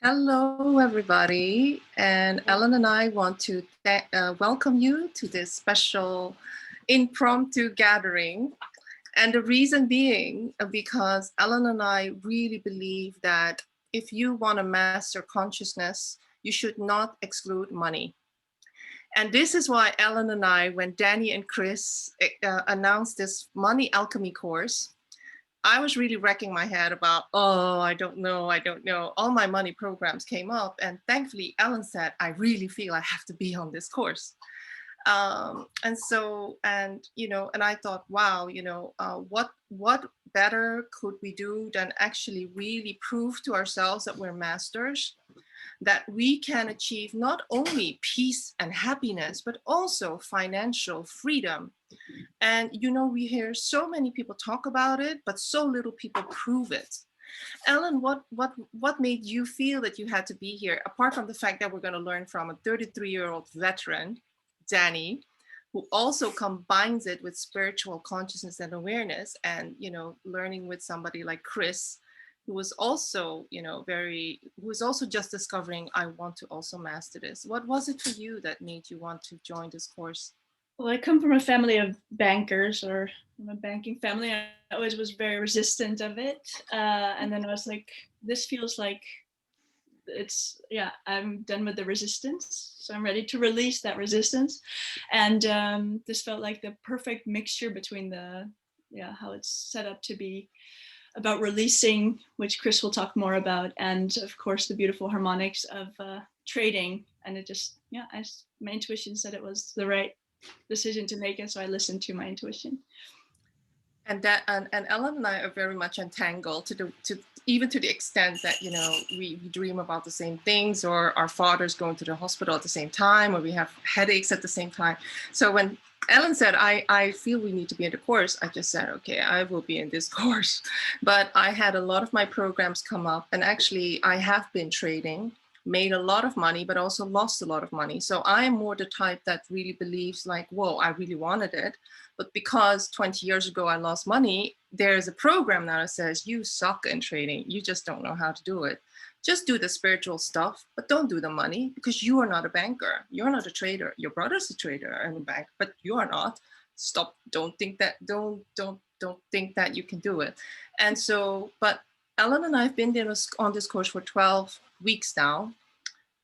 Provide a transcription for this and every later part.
Hello, everybody. And Ellen and I want to welcome you to this special impromptu gathering. And the reason being because Ellen and I really believe that if you want to master consciousness, you should not exclude money. And this is why Ellen and I, when Danny and Chris announced this money alchemy course, I was really wrecking my head about, oh, I don't know. All my money programs came up. And thankfully, Ellen said, I really feel I have to be on this course. And I thought, wow, what better could we do than actually really prove to ourselves that we're masters, that we can achieve not only peace and happiness, but also financial freedom. And we hear so many people talk about it, but so little people prove it. Ellen, what made you feel that you had to be here, apart from the fact that we're going to learn from a 33-year-old veteran, Danny, who also combines it with spiritual consciousness and awareness, and learning with somebody like Chris, who was also, who was also just discovering, I want to also master this. What was it for you that made you want to join this course? Well, I come from a family of bankers, or from a banking family. I always was very resistant of it. And then I was like, this feels like I'm done with the resistance. So I'm ready to release that resistance. And this felt like the perfect mixture between how it's set up to be about releasing, which Chris will talk more about, and of course the beautiful harmonics of trading. And it just, my intuition said it was the right decision to make, and so I listened to my intuition. And Ellen and I are very much entangled to even to the extent that we dream about the same things, or our father's going to the hospital at the same time, or we have headaches at the same time. So when Ellen said, I feel we need to be in the course, I just said, okay, I will be in this course. But I had a lot of my programs come up, and actually I have been trading, made a lot of money, but also lost a lot of money. So I am more the type that really believes like, whoa, I really wanted it. But because 20 years ago I lost money, there's a program now that says, you suck in trading. You just don't know how to do it. Just do the spiritual stuff, but don't do the money, because you are not a banker. You're not a trader. Your brother's a trader and a bank, but you are not. Stop. Don't think that you can do it. And so, but Ellen and I have been there on this course for 12 weeks now.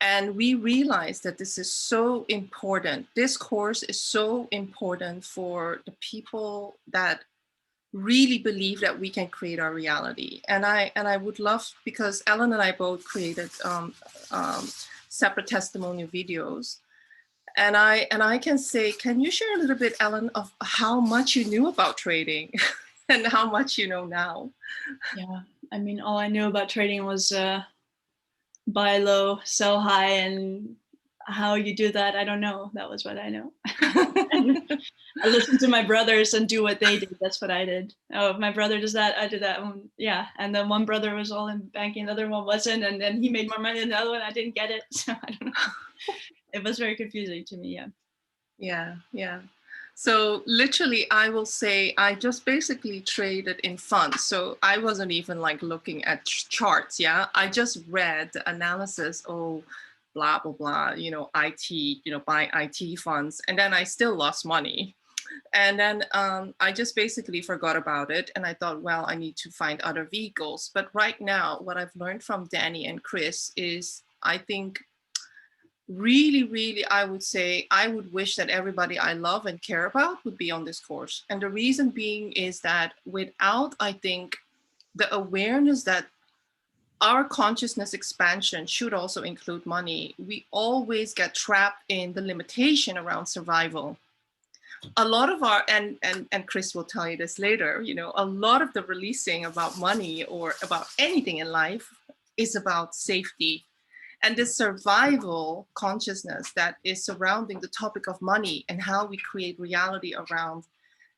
And we realized that this is so important. This course is so important for the people that really believe that we can create our reality. And I would love, because Ellen and I both created separate testimonial videos. And I can say, can you share a little bit, Ellen, of how much you knew about trading and how much you know now? Yeah, I mean, all I knew about trading was buy low, sell high, and how you do that, I don't know. That was what I know. I listened to my brothers and do what they did. That's what I did. Oh, if my brother does that, I did that. Yeah. And then one brother was all in banking, the other one wasn't. And then he made more money than the other one. I didn't get it. So I don't know. It was very confusing to me. Yeah. Yeah. So literally, I will say I just basically traded in funds. So I wasn't even like looking at charts. Yeah. I just read the analysis. Oh, blah, blah, blah, IT, buy IT funds. And then I still lost money. And then I just basically forgot about it. And I thought, well, I need to find other vehicles. But right now, what I've learned from Danny and Chris is, I think, really, I would say, I would wish that everybody I love and care about would be on this course. And the reason being is that without, I think, the awareness that our consciousness expansion should also include money, we always get trapped in the limitation around survival. A lot of our, and Chris will tell you this later, a lot of the releasing about money or about anything in life is about safety. And this survival consciousness that is surrounding the topic of money and how we create reality around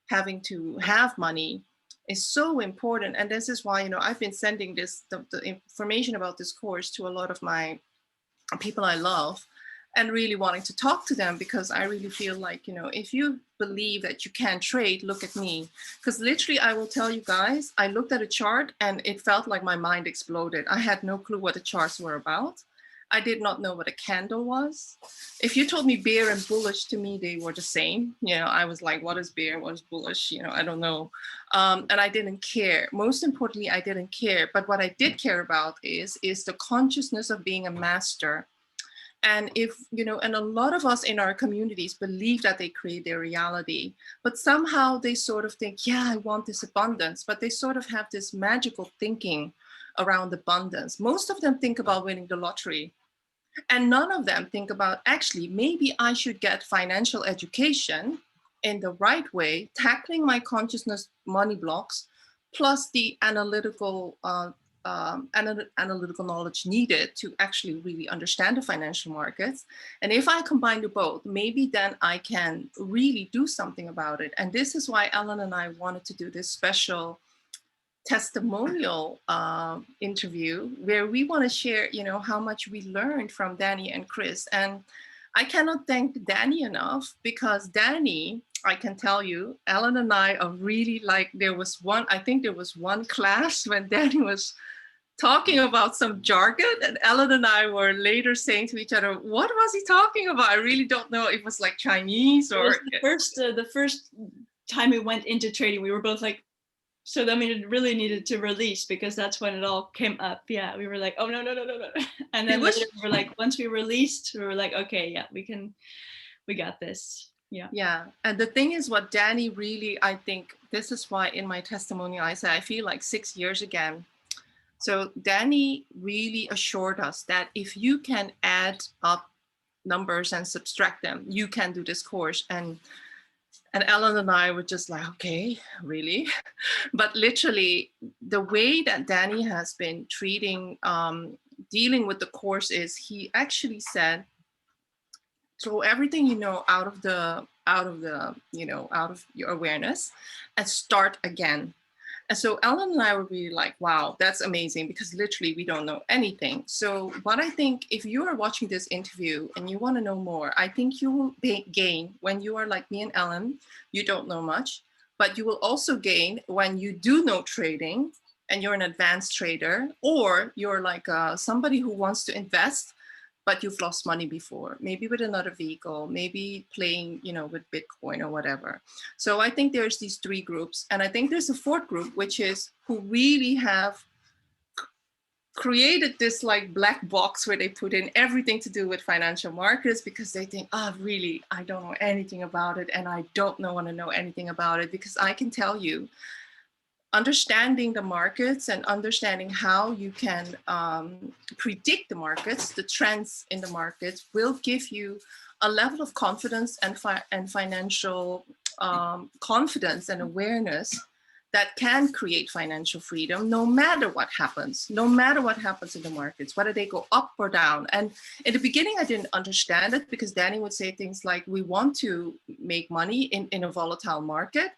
having to have money is so important. And this is why, I've been sending the information about this course to a lot of my people I love. and really wanting to talk to them, because I really feel like, if you believe that you can't trade, look at me. Because literally, I will tell you guys, I looked at a chart and it felt like my mind exploded. I had no clue what the charts were about. I did not know what a candle was. If you told me bear and bullish, to me, they were the same. I was like, what is bear? What is bullish? I don't know. And I didn't care. Most importantly, I didn't care. But what I did care about is the consciousness of being a master. And and a lot of us in our communities believe that they create their reality, but somehow they sort of think, yeah, I want this abundance, but they sort of have this magical thinking around abundance. Most of them think about winning the lottery, and none of them think about, actually, maybe I should get financial education in the right way, tackling my consciousness money blocks, plus the analytical knowledge needed to actually really understand the financial markets. And if I combine the both, maybe then I can really do something about it. And this is why Ellen and I wanted to do this special testimonial interview, where we want to share, how much we learned from Danny and Chris. And I cannot thank Danny enough, because Danny, I can tell you, Ellen and I are really like, I think there was one class when Danny was talking about some jargon, and Ellen and I were later saying to each other, what was he talking about? I really don't know. It was like Chinese or... It was the first time we went into trading, we were both like, so then we really needed to release, because that's when it all came up. Yeah, we were like, oh, no. And then later we were like, once we released, we were like, okay, yeah, we got this. Yeah. Yeah. And the thing is, what Danny really, I think this is why in my testimony, I say, I feel like 6 years again. So Danny really assured us that if you can add up numbers and subtract them, you can do this course. And Ellen and I were just like, okay, really? But literally, the way that Danny has been dealing with the course is, he actually said, throw everything out of your awareness and start again. And so Ellen and I were really like, wow, that's amazing, because literally we don't know anything. So what I think, if you are watching this interview and you want to know more, I think you will gain when you are like me and Ellen, you don't know much, but you will also gain when you do know trading and you're an advanced trader, or you're like somebody who wants to invest, but you've lost money before, maybe with another vehicle, maybe playing, with Bitcoin or whatever. So I think there's these three groups. And I think there's a fourth group, which is who really have created this like black box where they put in everything to do with financial markets, because they think, really, I don't know anything about it. And I don't want to know anything about it, because I can tell you, understanding the markets and understanding how you can predict the markets, the trends in the markets, will give you a level of confidence and financial confidence and awareness that can create financial freedom, no matter what happens in the markets, whether they go up or down. And in the beginning, I didn't understand it, because Danny would say things like, we want to make money in a volatile market.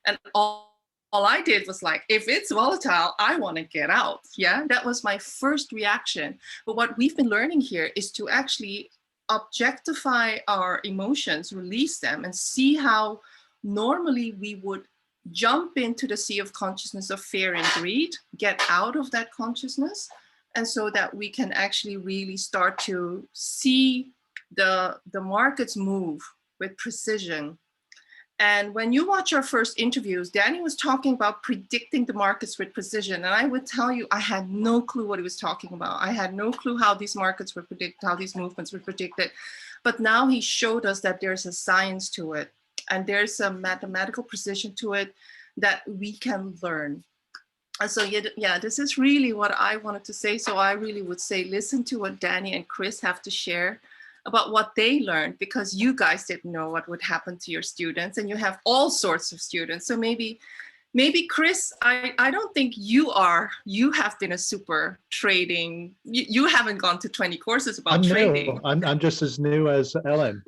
And all I did was like, if it's volatile, I want to get out. Yeah, that was my first reaction. But what we've been learning here is to actually objectify our emotions, release them, and see how normally we would jump into the sea of consciousness of fear and greed, get out of that consciousness, and so that we can actually really start to see the markets move with precision. And when you watch our first interviews, Danny was talking about predicting the markets with precision. And I would tell you, I had no clue what he was talking about. I had no clue how these markets were predicted, how these movements were predicted. But now he showed us that there's a science to it, and there's a mathematical precision to it that we can learn. And so, yeah, this is really what I wanted to say. So I really would say, listen to what Danny and Chris have to share about what they learned, because you guys didn't know what would happen to your students, and you have all sorts of students. So maybe Chris, I don't think you have been a super trading, you haven't gone to 20 courses about trading. I'm just as new as Ellen.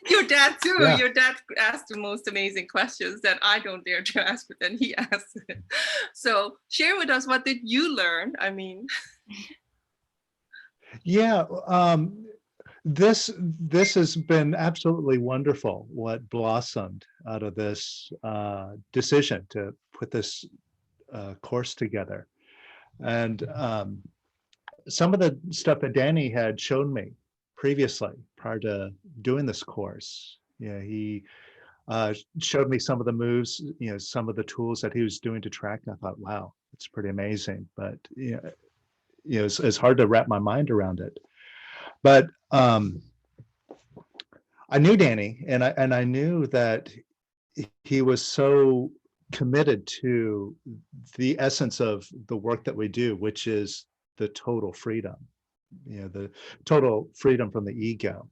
Your dad too. Yeah. Your dad asked the most amazing questions that I don't dare to ask, but then he asked it. So share with us, what did you learn? I mean... Yeah, this has been absolutely wonderful. What blossomed out of this decision to put this course together, and some of the stuff that Danny had shown me previously prior to doing this course. Yeah, he showed me some of the moves, some of the tools that he was doing to track. And I thought, wow, it's pretty amazing. But it's hard to wrap my mind around it. But I knew Danny, and I knew that he was so committed to the essence of the work that we do, which is the total freedom, the total freedom from the ego.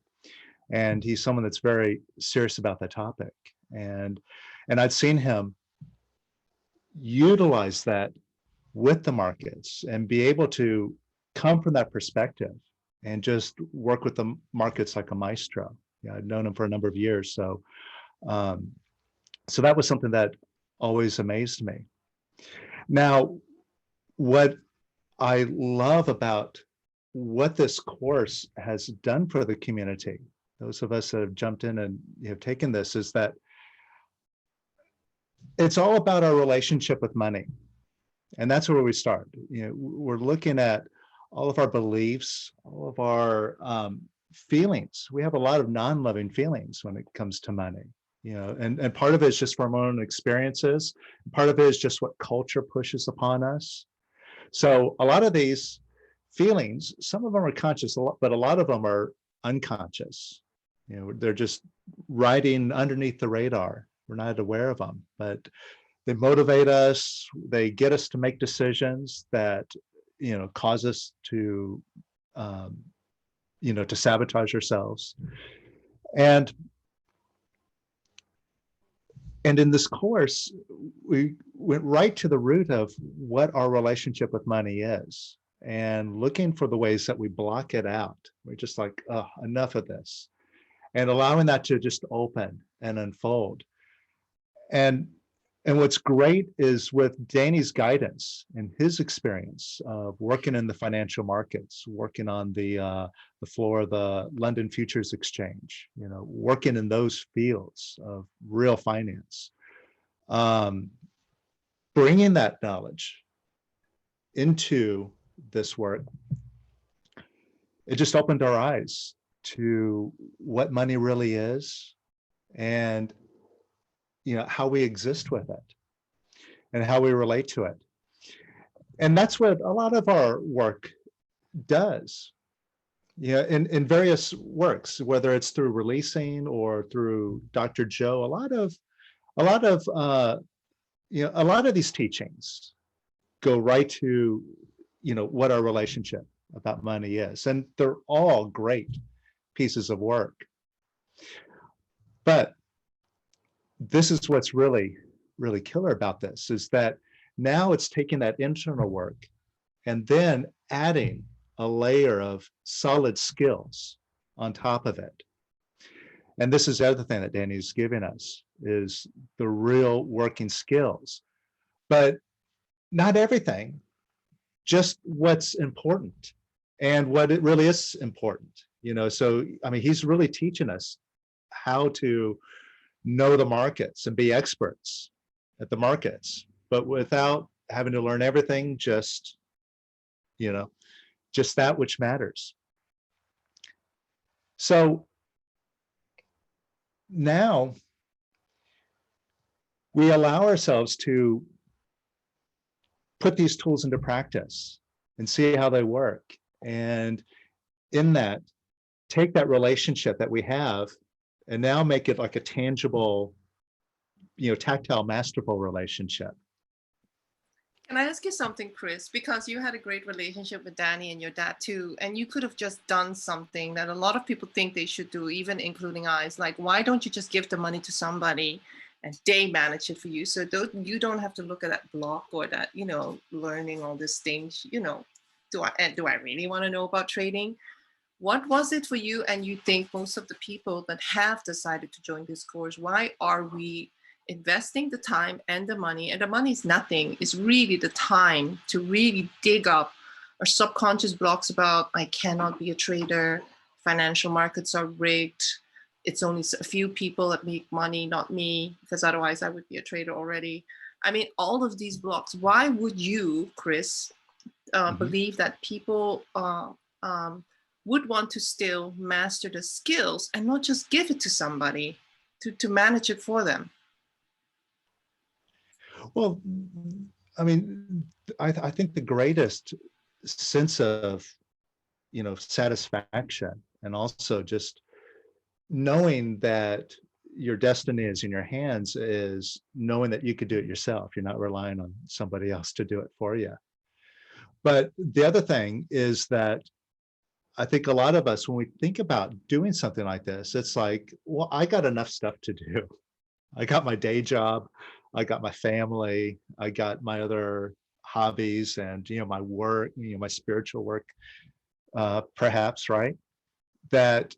And he's someone that's very serious about that topic. And I'd seen him utilize that with the markets and be able to come from that perspective and just work with the markets like a maestro. Yeah, I'd known him for a number of years. So that was something that always amazed me. Now, what I love about what this course has done for the community, those of us that have jumped in and have taken this, is that it's all about our relationship with money. And that's where we start. We're looking at all of our beliefs, all of our feelings. We have a lot of non-loving feelings when it comes to money. And part of it is just from our own experiences. Part of it is just what culture pushes upon us. So a lot of these feelings, some of them are conscious, but a lot of them are unconscious. They're just riding underneath the radar. We're not aware of them, but they motivate us. They get us to make decisions that, cause us to, to sabotage ourselves. And in this course, we went right to the root of what our relationship with money is and looking for the ways that we block it out. We're just like, oh, enough of this, and allowing that to just open and unfold. And what's great is with Danny's guidance and his experience of working in the financial markets, working on the floor of the London Futures Exchange, working in those fields of real finance, bringing that knowledge into this work, it just opened our eyes to what money really is, and how we exist with it and how we relate to it. And that's what a lot of our work does. In various works, whether it's through releasing or through Dr. Joe, a lot of these teachings go right to what our relationship about money is, and they're all great pieces of work. But this is what's really, really killer about this, is that now it's taking that internal work and then adding a layer of solid skills on top of it. And this is the other thing that Danny's giving us, is the real working skills, but not everything, just what's important and what it really is important. So, he's really teaching us how to know the markets and be experts at the markets, but without having to learn everything, just that which matters. So now we allow ourselves to put these tools into practice and see how they work. And in that, take that relationship that we have and now make it like a tangible, tactile, masterful relationship. Can I ask you something, Chris? Because you had a great relationship with Danny and your dad too, and you could have just done something that a lot of people think they should do, even including us. Like, why don't you just give the money to somebody and they manage it for you? So you don't have to look at that block or that, learning all these things. Do I really want to know about trading? What was it for you? And you think most of the people that have decided to join this course, why are we investing the time and the money? And the money is nothing. It's really the time to really dig up or subconscious blocks about I cannot be a trader, financial markets are rigged, it's only a few people that make money, not me, because otherwise I would be a trader already. I mean, all of these blocks. Why would you, Chris, believe that people would want to still master the skills and not just give it to somebody to manage it for them? Well, I mean, I think the greatest sense of, satisfaction, and also just knowing that your destiny is in your hands, is knowing that you could do it yourself. You're not relying on somebody else to do it for you. But the other thing is that I think a lot of us, when we think about doing something like this, it's like, well, I got enough stuff to do. I got my day job, I got my family, I got my other hobbies, and my work, my spiritual work, perhaps, right? That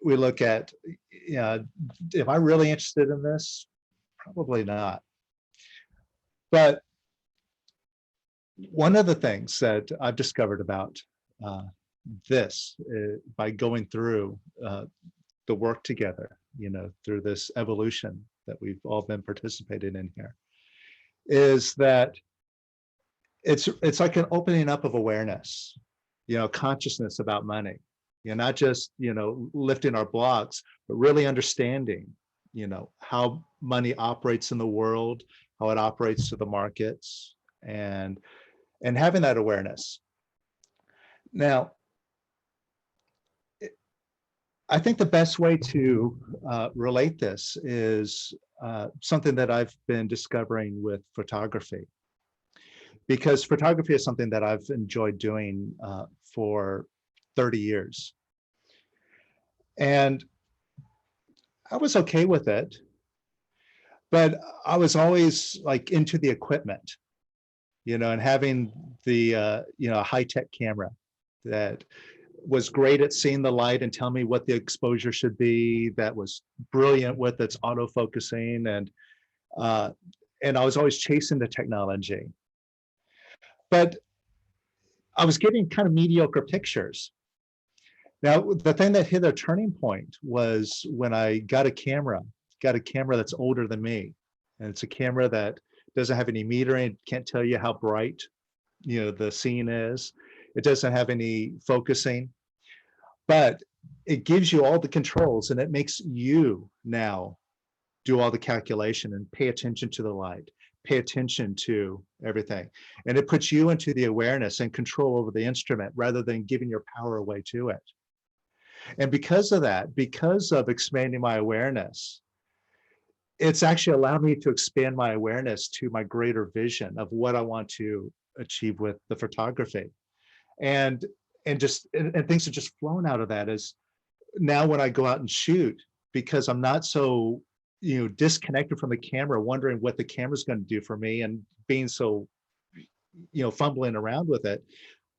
we look at, am I really interested in this? Probably not. But one of the things that I've discovered about this, by going through the work together, through this evolution that we've all been participating in here, is that it's like an opening up of awareness, consciousness about money, not just, lifting our blocks, but really understanding, how money operates in the world, how it operates to the markets, and having that awareness. Now, I think the best way to relate this is something that I've been discovering with photography, because photography is something that I've enjoyed doing for 30 years. And I was okay with it, but I was always like into the equipment, and having the, high-tech camera that was great at seeing the light and tell me what the exposure should be, that was brilliant with its autofocusing, and I was always chasing the technology. But I was getting kind of mediocre pictures. Now, the thing that hit a turning point was when I got a camera that's older than me. And it's a camera that doesn't have any metering, can't tell you how bright, the scene is. It doesn't have any focusing, but it gives you all the controls, and it makes you now do all the calculation and pay attention to the light, pay attention to everything. And it puts you into the awareness and control over the instrument rather than giving your power away to it. And because of that, because of expanding my awareness, it's actually allowed me to expand my awareness to my greater vision of what I want to achieve with the photography. And things have just flown out of that. As now when I go out and shoot, because I'm not so disconnected from the camera, wondering what the camera's going to do for me, and being so fumbling around with it,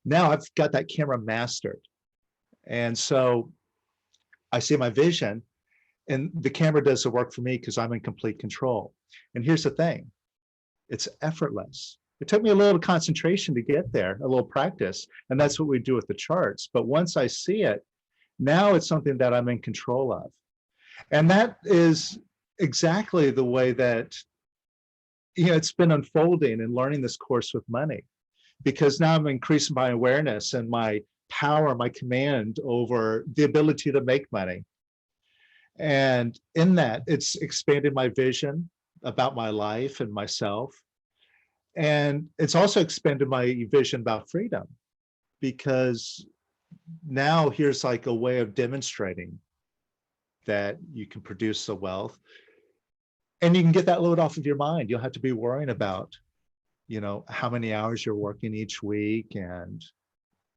now I've got that camera mastered. And so I see my vision, and the camera does the work for me because I'm in complete control. And here's the thing, it's effortless. It took me a little concentration to get there, a little practice, and that's what we do with the charts. But once I see it, now it's something that I'm in control of. And that is exactly the way that it's been unfolding and learning this course with money, because now I'm increasing my awareness and my power, my command over the ability to make money. And in that, it's expanded my vision about my life and myself. And it's also expanded my vision about freedom, because now here's like a way of demonstrating that you can produce the wealth, and you can get that load off of your mind. You'll have to be worrying about, how many hours you're working each week, and,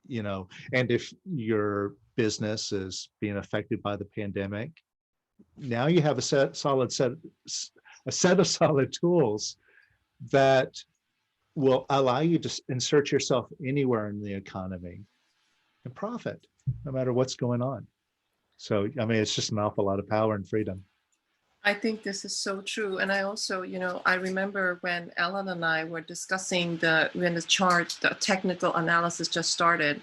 and if your business is being affected by the pandemic. Now you have a set of solid tools that will allow you to insert yourself anywhere in the economy and profit, no matter what's going on. So, I mean, it's just an awful lot of power and freedom. I think this is so true. And I also, I remember when Ellen and I were discussing when the chart, the technical analysis just started,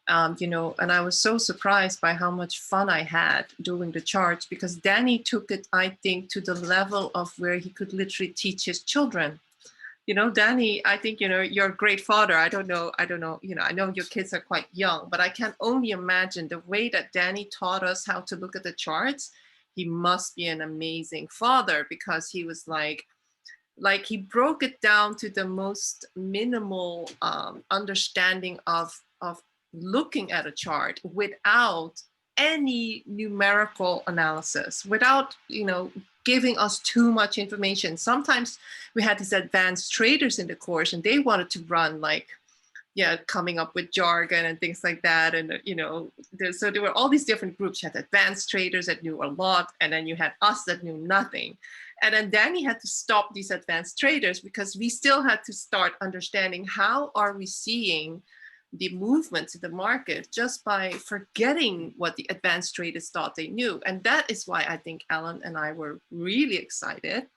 and I was so surprised by how much fun I had doing the charts, because Danny took it, I think, to the level of where he could literally teach his children. Danny, I think, you're a great father. I don't know, I know your kids are quite young, but I can only imagine the way that Danny taught us how to look at the charts. He must be an amazing father, because he was like he broke it down to the most minimal understanding of looking at a chart without any numerical analysis, without giving us too much information. Sometimes we had these advanced traders in the course, and they wanted to run coming up with jargon and things like that. And so there were all these different groups. You had advanced traders that knew a lot, and then you had us that knew nothing. And then Danny had to stop these advanced traders, because we still had to start understanding how are we seeing the movements in the market just by forgetting what the advanced traders thought they knew. And that is why I think Ellen and I were really excited.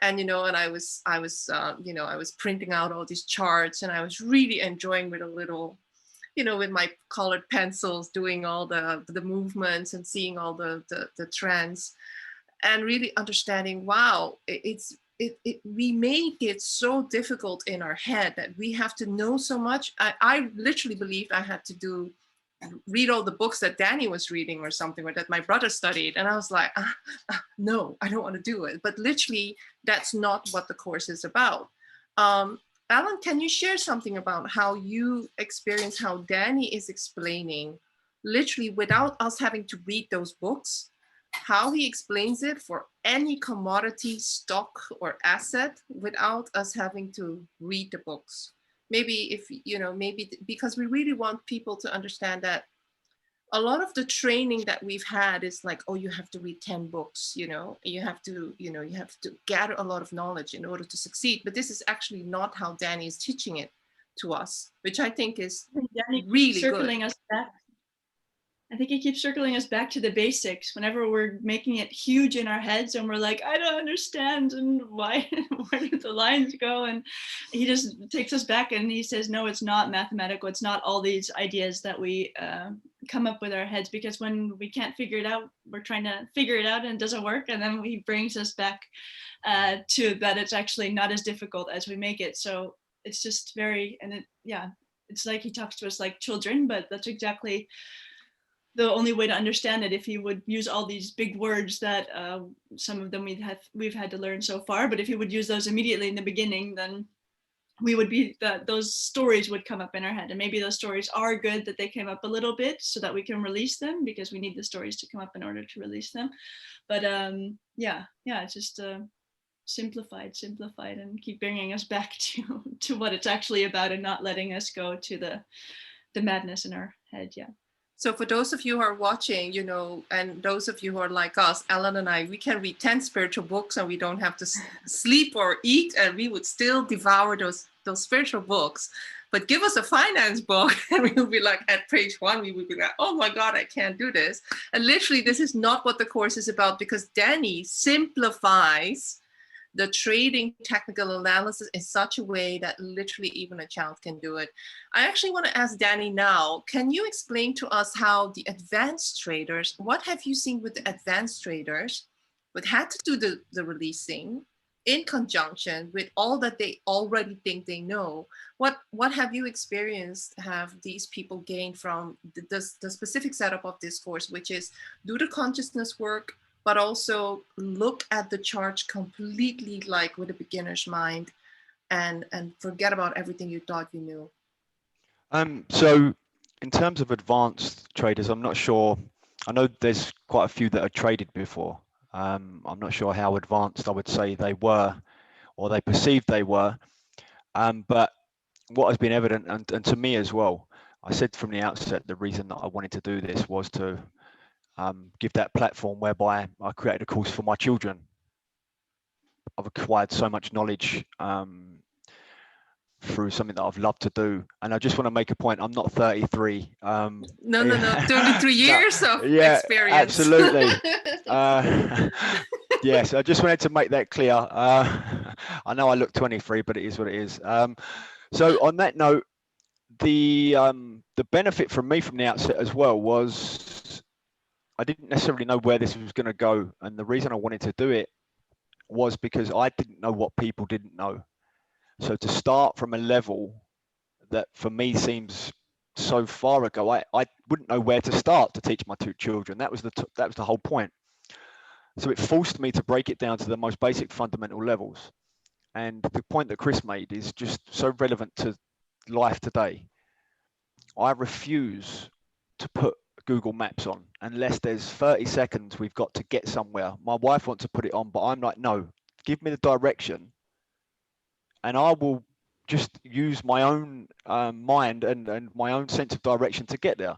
And and I was printing out all these charts, and I was really enjoying with a little, with my colored pencils, doing all the movements and seeing all the trends, and really understanding, wow, we make it so difficult in our head that we have to know so much. I literally believed I had to read all the books that Danny was reading or something, or that my brother studied. And I was like, no, I don't want to do it. But literally, that's not what the course is about. Alan, can you share something about how you experience how Danny is explaining, literally without us having to read those books, how he explains it for any commodity, stock, or asset without us having to read the books? Maybe maybe because we really want people to understand that a lot of the training that we've had is like, oh, you have to read 10 books, you have to gather a lot of knowledge in order to succeed. But this is actually not how Danny is teaching it to us, which I think is really circling good. Us back. I think he keeps circling us back to the basics whenever we're making it huge in our heads and we're like, I don't understand, and why, where do the lines go? And he just takes us back and he says, no, it's not mathematical. It's not all these ideas that we come up with our heads, because when we can't figure it out, we're trying to figure it out and it doesn't work. And then he brings us back to that it's actually not as difficult as we make it. So it's just it's like he talks to us like children, but that's exactly the only way to understand it. If he would use all these big words that some of them we've had to learn so far, but if he would use those immediately in the beginning, then we would be those stories would come up in our head. And maybe those stories are good that they came up a little bit so that we can release them, because we need the stories to come up in order to release them. But it's just simplified and keep bringing us back to what it's actually about, and not letting us go to the madness in our head. Yeah. So for those of you who are watching, and those of you who are like us, Ellen and I, we can read 10 spiritual books and we don't have to sleep or eat, and we would still devour those spiritual books. But give us a finance book and we will be like, at page 1, we would be like, oh my God, I can't do this. And literally, this is not what the course is about, because Danny simplifies the trading technical analysis in such a way that literally even a child can do it. I actually want to ask Danny now, can you explain to us how the advanced traders, what have you seen with the advanced traders, but had to do the releasing in conjunction with all that they already think they know? What have you experienced, have these people gained from the specific setup of this course, which is do the consciousness work, but also look at the chart completely like with a beginner's mind, and forget about everything you thought you knew? So in terms of advanced traders, I'm not sure. I know there's quite a few that are traded before. I'm not sure how advanced I would say they were, or they perceived they were. But what has been evident, and to me as well, I said from the outset, the reason that I wanted to do this was to give that platform whereby I created a course for my children. I've acquired so much knowledge through something that I've loved to do, and I just want to make a point. I'm not 33. No, 33 years of experience. Absolutely. Yes, I just wanted to make that clear. I know I look 23, but it is what it is. So on that note, the benefit from me from the outset as well was I didn't necessarily know where this was going to go, and the reason I wanted to do it was because I didn't know what people didn't know. So to start from a level that for me seems so far ago, I wouldn't know where to start to teach my two children. That was the whole point. So it forced me to break it down to the most basic fundamental levels. And the point that Chris made is just so relevant to life today. I refuse to put Google Maps on unless there's 30 seconds we've got to get somewhere. My wife wants to put it on, but I'm like, no, give me the direction and I will just use my own mind and my own sense of direction to get there.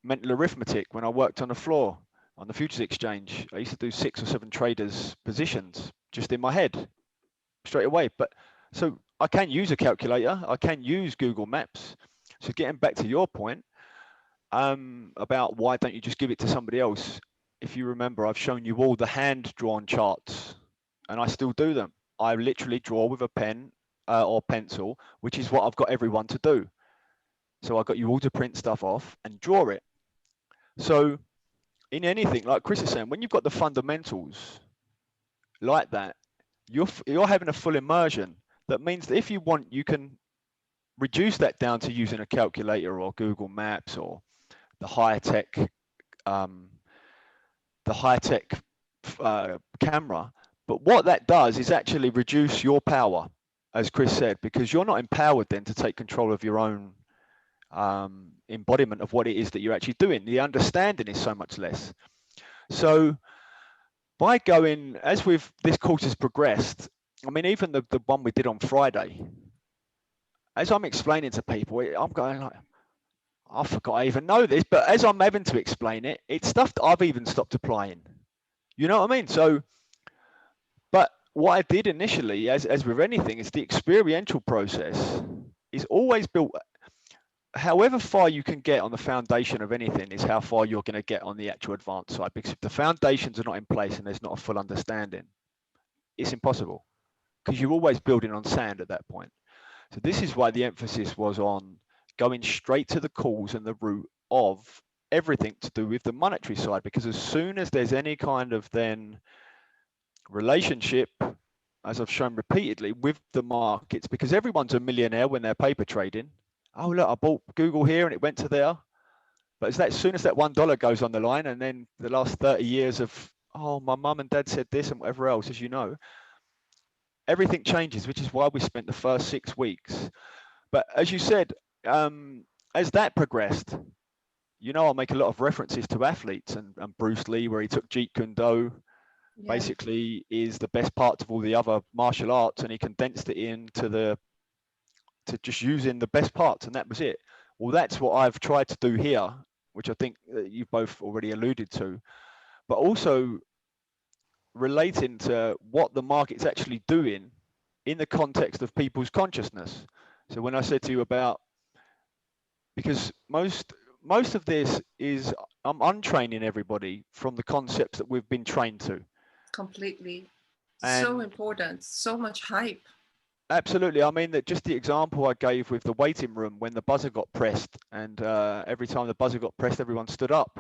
Mental arithmetic, when I worked on the floor on the futures exchange, I used to do 6 or 7 traders positions just in my head straight away. But so I can use a calculator, I can use Google Maps. So getting back to your point about why don't you just give it to somebody else? If you remember, I've shown you all the hand-drawn charts and I still do them. I literally draw with a pen or pencil, which is what I've got everyone to do. So I got you all to print stuff off and draw it. So in anything, like Chris is saying, when you've got the fundamentals like that, you're having a full immersion. That means that if you want, you can reduce that down to using a calculator or Google Maps or the high-tech camera. But what that does is actually reduce your power, as Chris said, because you're not empowered then to take control of your own embodiment of what it is that you're actually doing. The understanding is so much less. So by going, as this course has progressed, I mean, even the one we did on Friday, as I'm explaining to people, I'm going like, I forgot I even know this, but as I'm having to explain it, it's stuff that I've even stopped applying. You know what I mean? So, but what I did initially, as with anything, is the experiential process is always built. However far you can get on the foundation of anything is how far you're going to get on the actual advanced side. Because if the foundations are not in place and there's not a full understanding, it's impossible because you're always building on sand at that point. So this is why the emphasis was on going straight to the cause and the root of everything to do with the monetary side, because as soon as there's any kind of then relationship, as I've shown repeatedly, with the markets, because everyone's a millionaire when they're paper trading. Oh, look, I bought Google here and it went to there. But as soon as that $1 goes on the line, and then the last 30 years of, oh, my mum and dad said this and whatever else, as you know, everything changes, which is why we spent the first 6 weeks. But as you said, as that progressed, you know, I'll make a lot of references to athletes and Bruce Lee, where he took Jeet Kune Do, basically is the best parts of all the other martial arts, and he condensed it into to just using the best parts, and that was it. Well, that's what I've tried to do here, which I think you've both already alluded to, but also relating to what the market's actually doing in the context of people's consciousness. So when I said to you about, because most of this is, I'm untraining everybody from the concepts that we've been trained to. Completely. And so important, so much hype. Absolutely. I mean, that just the example I gave with the waiting room when the buzzer got pressed, and every time the buzzer got pressed, everyone stood up.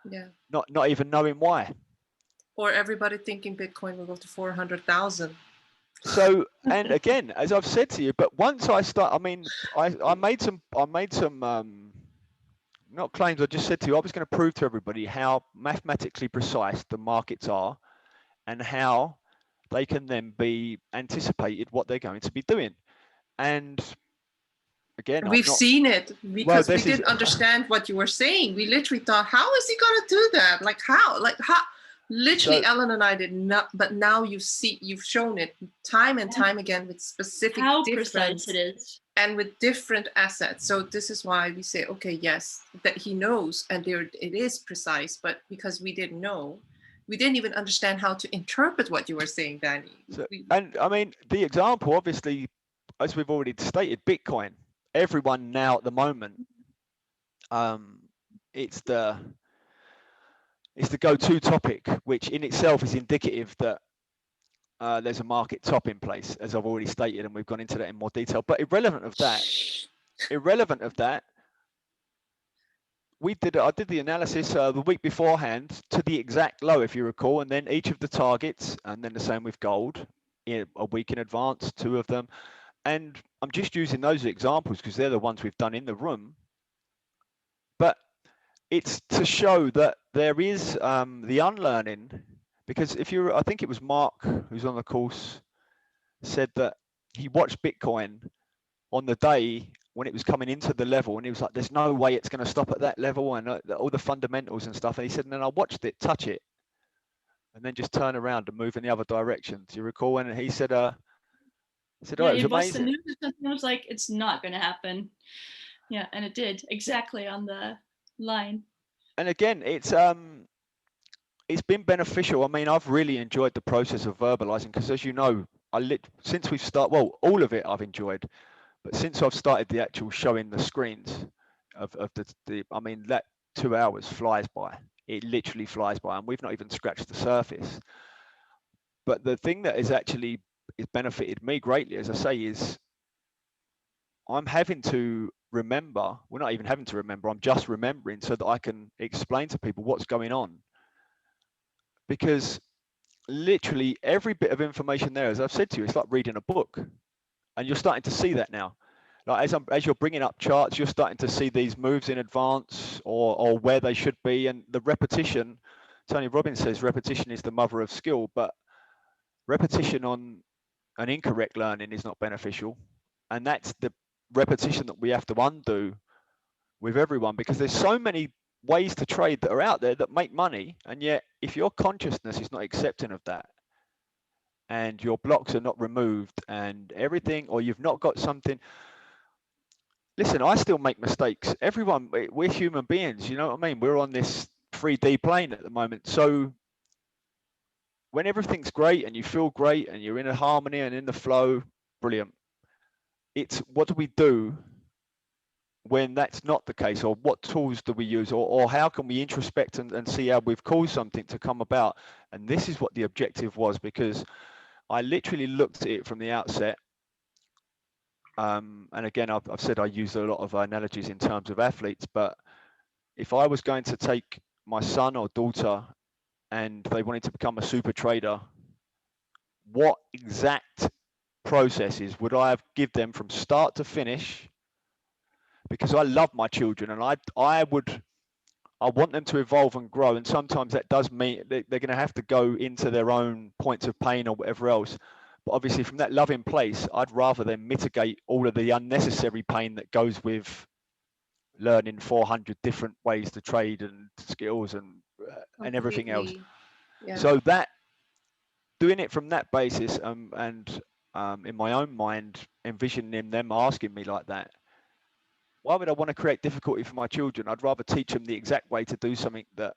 Yeah. Not even knowing why. Or everybody thinking Bitcoin will go to 400,000. So, and again, as I've said to you, but once I start, I mean, I made some not claims. I just said to you, I was going to prove to everybody how mathematically precise the markets are, and how they can then be anticipated what they're going to be doing. And again, we've seen it because we didn't understand what you were saying. We literally thought, how is he going to do that? Like how? Literally, so, Ellen and I did not, but now you've shown it time and time again with specific how precise it is, and with different assets. So this is why we say, okay, yes, that he knows, and it is precise, but because we didn't know, we didn't even understand how to interpret what you were saying, Danny. So, and I mean, the example, obviously, as we've already stated, Bitcoin. Everyone now at the moment, it's the is the go-to topic, which in itself is indicative that there's a market top in place, as I've already stated, and we've gone into that in more detail. But irrelevant of that, I did the analysis the week beforehand to the exact low, if you recall, and then each of the targets, and then the same with gold, a week in advance, 2 of them. And I'm just using those examples because they're the ones we've done in the room. But it's to show that there is the unlearning, because I think it was Mark who's on the course, said that he watched Bitcoin on the day when it was coming into the level, and he was like, there's no way it's going to stop at that level, and all the fundamentals and stuff. And he said, and then I watched it touch it and then just turn around and move in the other direction. Do you recall? And he said, oh, it was amazing. I was like, it's not going to happen. Yeah, and it did, exactly on the line. And again, it's been beneficial. I mean, I've really enjoyed the process of verbalizing, because as you know, since we've started, well, all of it I've enjoyed, but since I've started the actual showing the screens of the I mean, that 2 hours flies by. It literally flies by, and we've not even scratched the surface. But the thing that has benefited me greatly, as I say, is I'm having to remember. We're not even having to remember. I'm just remembering so that I can explain to people what's going on. Because literally every bit of information there, as I've said to you, it's like reading a book, and you're starting to see that now. Like as you're bringing up charts, you're starting to see these moves in advance, or where they should be, and the repetition. Tony Robbins says repetition is the mother of skill, but repetition on an incorrect learning is not beneficial, and that's the repetition that we have to undo with everyone, because there's so many ways to trade that are out there that make money, and yet if your consciousness is not accepting of that, and your blocks are not removed and everything, or you've not got something. Listen, I still make mistakes. Everyone, we're human beings, you know what I mean? We're on this 3D plane at the moment. So when everything's great and you feel great and you're in a harmony and in the flow, brilliant. It's what do we do when that's not the case, or what tools do we use, or how can we introspect and see how we've caused something to come about? And this is what the objective was, because I literally looked at it from the outset. And again, I've said I use a lot of analogies in terms of athletes, but if I was going to take my son or daughter and they wanted to become a super trader, what exact processes would I have give them from start to finish? Because I love my children, and I want them to evolve and grow, and sometimes that does mean they're going to have to go into their own points of pain or whatever else. But obviously from that loving place, I'd rather them mitigate all of the unnecessary pain that goes with learning 400 different ways to trade and skills and everything else. Yeah. So that, doing it from that basis, and in my own mind, envisioning them asking me like that, why would I want to create difficulty for my children? I'd rather teach them the exact way to do something that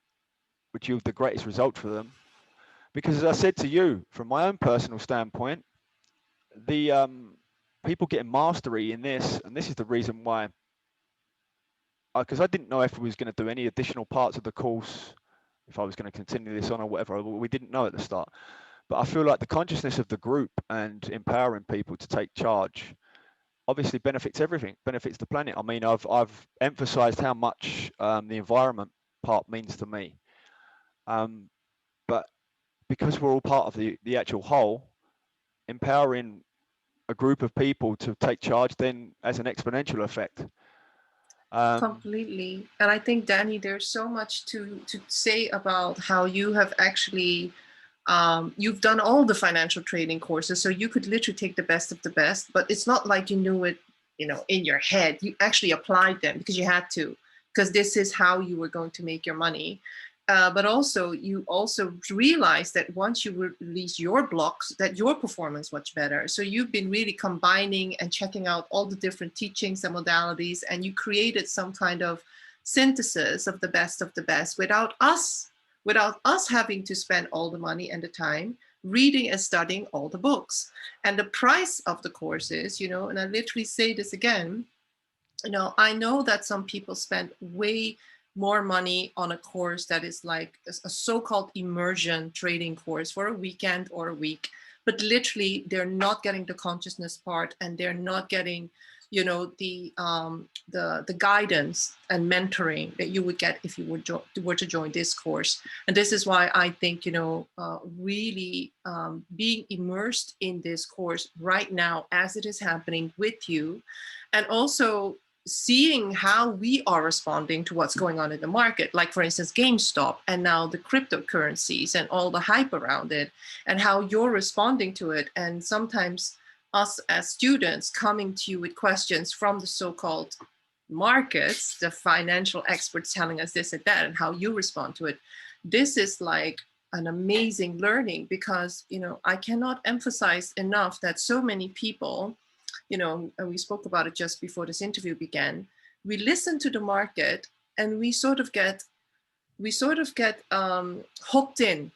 would yield the greatest result for them. Because as I said to you, from my own personal standpoint, the people getting mastery in this, and this is the reason why, because I didn't know if we was going to do any additional parts of the course, if I was going to continue this on or whatever. We didn't know at the start. But I feel like the consciousness of the group and empowering people to take charge obviously benefits everything, benefits the planet. I mean, I've emphasized how much the environment part means to me. But because we're all part of the actual whole, empowering a group of people to take charge then has an exponential effect. Completely. And I think, Danny, there's so much to say about how you have actually, you've done all the financial trading courses, so you could literally take the best of the best, but it's not like you knew it, in your head. You actually applied them because you had to, because this is how you were going to make your money. But also, you also realized that once you release your blocks, that your performance was much better. So you've been really combining and checking out all the different teachings and modalities, and you created some kind of synthesis of the best without us having to spend all the money and the time reading and studying all the books. And the price of the courses, and I literally say this again, I know that some people spend way more money on a course that is like a so-called immersion trading course for a weekend or a week, but literally they're not getting the consciousness part, and they're not getting, you know, the guidance and mentoring that you would get if you were to join this course. And this is why I think, you know, really being immersed in this course right now as it is happening with you, and also seeing how we are responding to what's going on in the market, like for instance GameStop, and now the cryptocurrencies and all the hype around it, and how you're responding to it. And sometimes us as students coming to you with questions from the so-called markets, the financial experts telling us this and that, and how you respond to it. This is like an amazing learning, because, you know, I cannot emphasize enough that so many people, you know, and we spoke about it just before this interview began, we listen to the market and we sort of get hooked in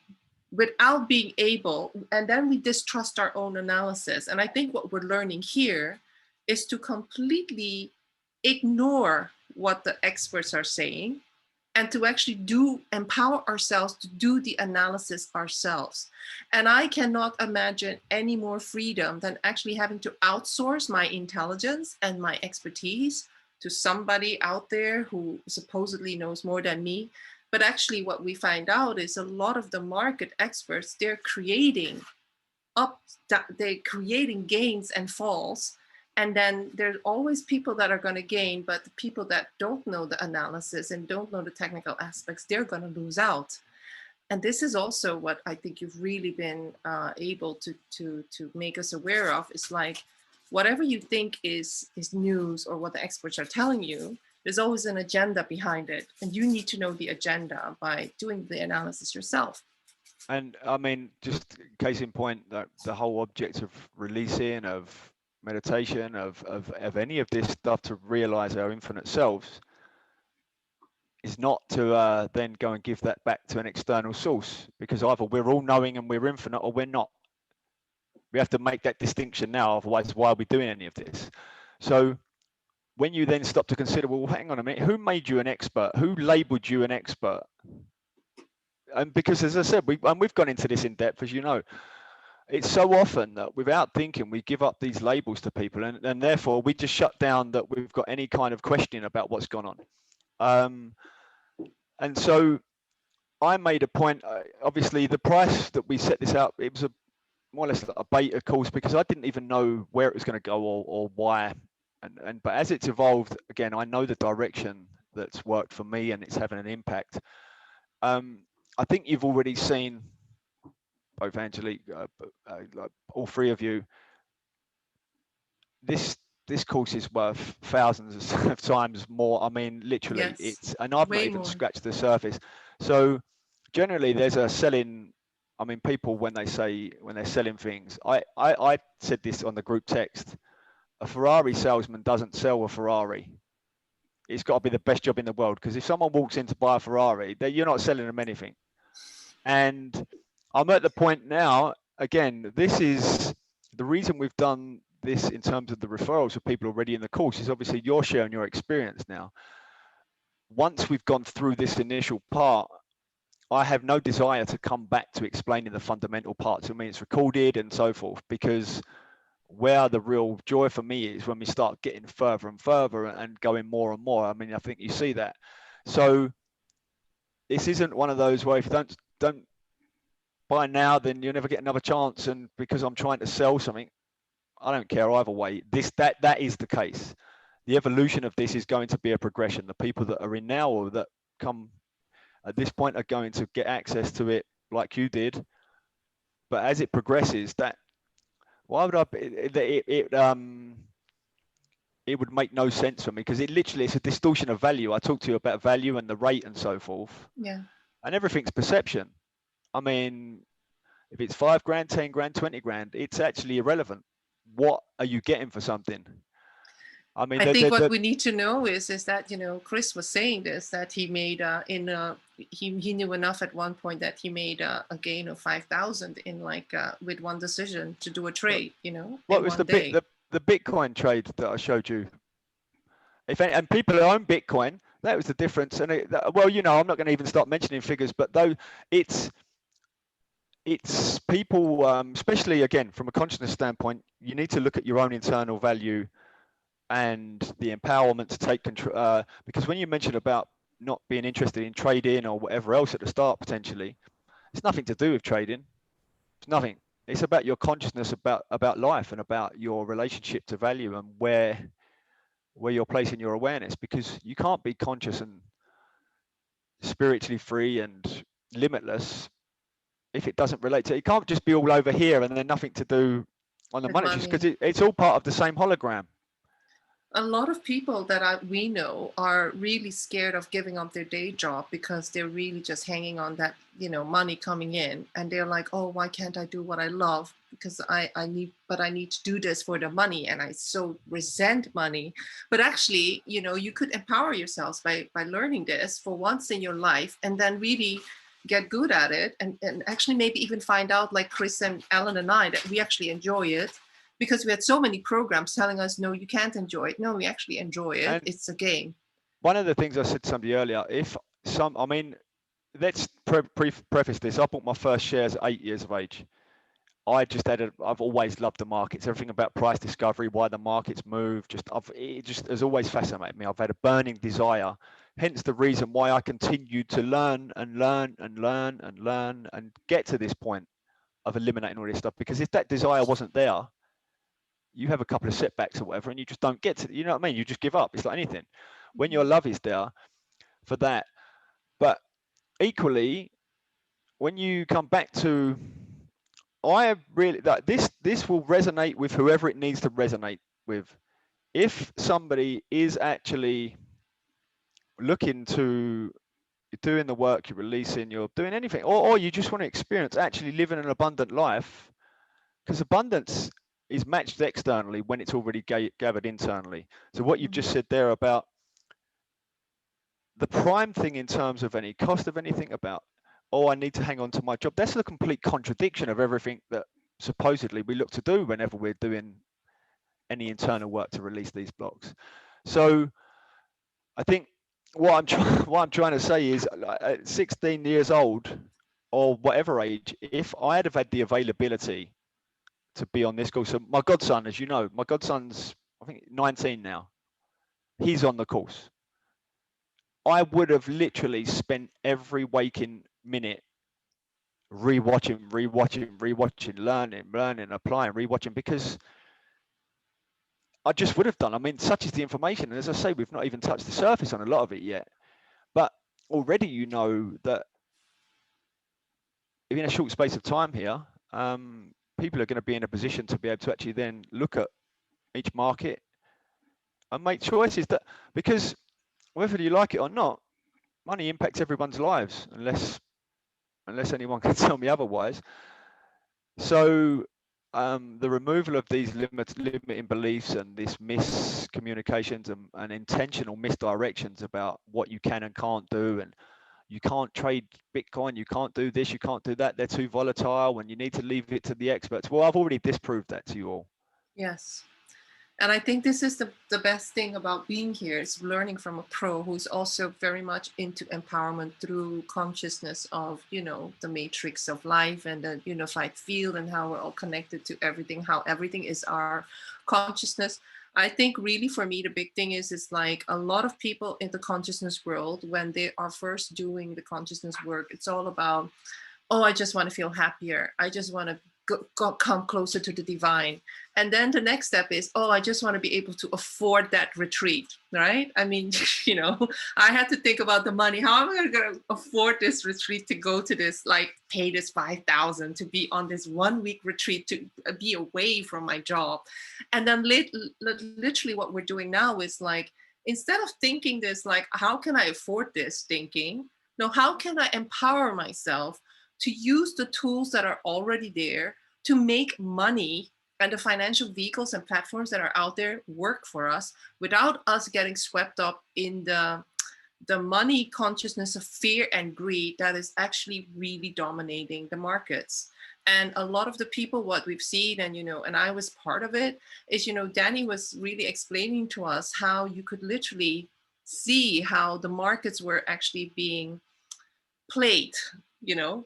without being able, and then we distrust our own analysis. And I think what we're learning here is to completely ignore what the experts are saying, and to actually empower ourselves to do the analysis ourselves. And I cannot imagine any more freedom than actually having to outsource my intelligence and my expertise to somebody out there who supposedly knows more than me. But actually what we find out is a lot of the market experts, they're creating gains and falls. And then there's always people that are going to gain, but the people that don't know the analysis and don't know the technical aspects, they're going to lose out. And this is also what I think you've really been able to make us aware of. Is like, whatever you think is news or what the experts are telling you, there's always an agenda behind it. And you need to know the agenda by doing the analysis yourself. And I mean, just case in point, that the whole object of releasing, of meditation, of any of this stuff to realize our infinite selves is not to then go and give that back to an external source, because either we're all knowing and we're infinite, or we're not. We have to make that distinction now, otherwise why are we doing any of this? So when you then stop to consider, well, hang on a minute, who made you an expert? Who labeled you an expert? And because, as I said, we've gone into this in depth, as you know, it's so often that without thinking, we give up these labels to people, and therefore we just shut down that we've got any kind of questioning about what's gone on. And so I made a point, obviously the price that we set this out, it was more or less a beta course, because I didn't even know where it was going to go or why. But as it's evolved, again, I know the direction that's worked for me and it's having an impact. I think you've already seen, both Angelique, like all three of you, this course is worth thousands of times more. I mean, literally, Yes, and I've not even more. scratched the surface. So generally there's a selling, I mean, people when they're selling things, I said this on the group text, a Ferrari salesman doesn't sell a Ferrari. It's got to be the best job in the world, because if someone walks in to buy a Ferrari, you're not selling them anything. And I'm at the point now, again, this is the reason we've done this in terms of the referrals of people already in the course, is obviously you're sharing your experience now. Once we've gone through this initial part, I have no desire to come back to explaining the fundamental parts. I mean, it's recorded and so forth, because where the real joy for me is when we start getting further and further and going more and more. I mean, I think you see that. So this isn't one of those where if you don't buy now, then you'll never get another chance. And because I'm trying to sell something, I don't care either way. That is the case. The evolution of this is going to be a progression. The people that are in now or that come at this point are going to get access to it like you did. But as it progresses, why would it would make no sense for me, because it's a distortion of value. I talked to you about value and the rate and so forth. Yeah. And everything's perception. I mean, if it's 5 grand, 10 grand, 20 grand, it's actually irrelevant. What are you getting for something? I mean, I think what we need to know is that, you know, Chris was saying this, that he made he knew enough at one point that he made a gain of 5,000 in with one decision to do a trade, you know. What was the Bitcoin trade that I showed you? And people who own Bitcoin, That was the difference. And well, you know, I'm not going to even start mentioning figures, but though it's people, especially again from a consciousness standpoint, you need to look at your own internal value and the empowerment to take control. Because when you mentioned about not being interested in trading or whatever else at the start, potentially, it's nothing to do with trading. It's nothing. It's about your consciousness about life and about your relationship to value and where you're placing your awareness, because you can't be conscious and spiritually free and limitless if it doesn't relate to it. Can't just be all over here and then nothing to do on the With money, just money. because it's all part of the same hologram. A lot of people that we know are really scared of giving up their day job because they're really just hanging on that, you know, money coming in, and they're like, oh, why can't I do what I love? Because I need to do this for the money, and I so resent money. But actually, you know, you could empower yourselves by learning this for once in your life, and then really get good at it, and actually maybe even find out, like Chris and Ellen and I, that we actually enjoy it, because we had so many programs telling us, no, you can't enjoy it. No, we actually enjoy it. And it's a game. one of the things I said to somebody earlier, I mean, let's preface this. I bought my first shares at 8 years of age. I've always loved the markets, everything about price discovery, why the markets move. It just has always fascinated me. I've had a burning desire, hence the reason why I continue to learn and learn and learn and learn and get to this point of eliminating all this stuff. Because if that desire wasn't there, you have a couple of setbacks or whatever, and you just don't get to, you know what I mean? You just give up. It's like anything. When your love is there for that, but equally, when you come back to, I really that this will resonate with whoever it needs to resonate with. If somebody is actually looking to, you're doing the work, you're releasing, you're doing anything, or you just want to experience actually living an abundant life, because abundance is matched externally when it's already gathered internally. So what you've just said there about the prime thing in terms of any cost of anything, about, oh, I need to hang on to my job, that's the complete contradiction of everything that supposedly we look to do whenever we're doing any internal work to release these blocks. So I think what I'm trying to say is, at 16 years old or whatever age, if I had have had the availability to be on this course, so my godson, as you know, my godson's, I think, 19 now, he's on the course. I would have literally spent every waking minute rewatching, learning, applying, rewatching, because I just would have done. I mean, such is the information. And as I say, we've not even touched the surface on a lot of it yet. But already you know that in a short space of time here, people are going to be in a position to be able to actually then look at each market and make choices that, because whether you like it or not, money impacts everyone's lives, unless anyone can tell me otherwise. So the removal of these limiting beliefs and this miscommunications and intentional misdirections about what you can and can't do, and you can't trade Bitcoin, you can't do this, you can't do that, they're too volatile, and you need to leave it to the experts. Well, I've already disproved that to you all. Yes. And I think this is the best thing about being here, is learning from a pro who's also very much into empowerment through consciousness of, you know, the matrix of life and the unified field, and how we're all connected to everything, how everything is our consciousness. I think really for me, the big thing is like a lot of people in the consciousness world, when they are first doing the consciousness work, it's all about, oh, I just want to feel happier. I just want to come closer to the divine. And then the next step is, oh, I just want to be able to afford that retreat, right? I mean, you know, I had to think about the money. How am I going to afford this retreat, to go to this, like pay this 5,000 to be on this 1 week retreat, to be away from my job? And then literally what we're doing now is like, instead of thinking this, like, how can I afford this, thinking, no, how can I empower myself to use the tools that are already there to make money, and the financial vehicles and platforms that are out there work for us, without us getting swept up in the money consciousness of fear and greed that is actually really dominating the markets. And a lot of the people, what we've seen, and and I was part of it, is Danny was really explaining to us how you could literally see how the markets were actually being played,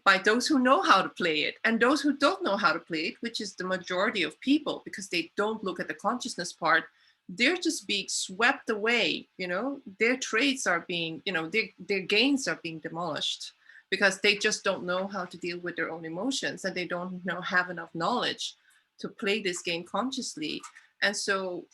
by those who know how to play it and those who don't know how to play it, which is the majority of people, because they don't look at the consciousness part. They're just being swept away, their trades are being, their gains are being demolished because they just don't know how to deal with their own emotions, and they don't have enough knowledge to play this game consciously. And so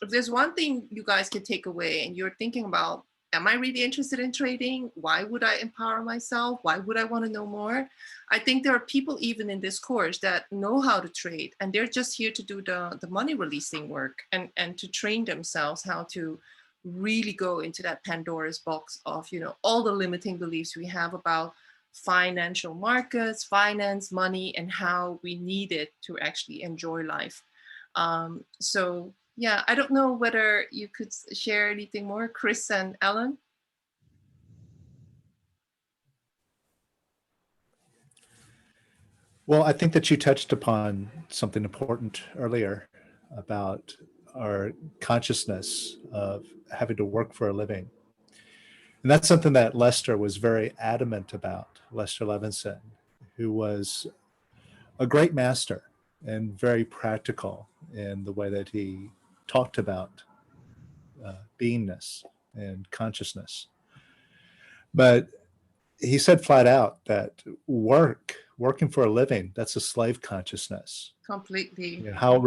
if there's one thing you guys can take away and you're thinking about, am I really interested in trading? Why would I empower myself? Why would I want to know more? I think there are people even in this course that know how to trade, and they're just here to do the money releasing work and to train themselves how to really go into that Pandora's box of, all the limiting beliefs we have about financial markets, finance, money, and how we need it to actually enjoy life. So yeah, I don't know whether you could share anything more, Chris and Ellen. Well, I think that you touched upon something important earlier about our consciousness of having to work for a living. And that's something that Lester was very adamant about, Lester Levinson, who was a great master and very practical in the way that he talked about beingness and consciousness. But he said flat out that working for a living, that's a slave consciousness. Completely. How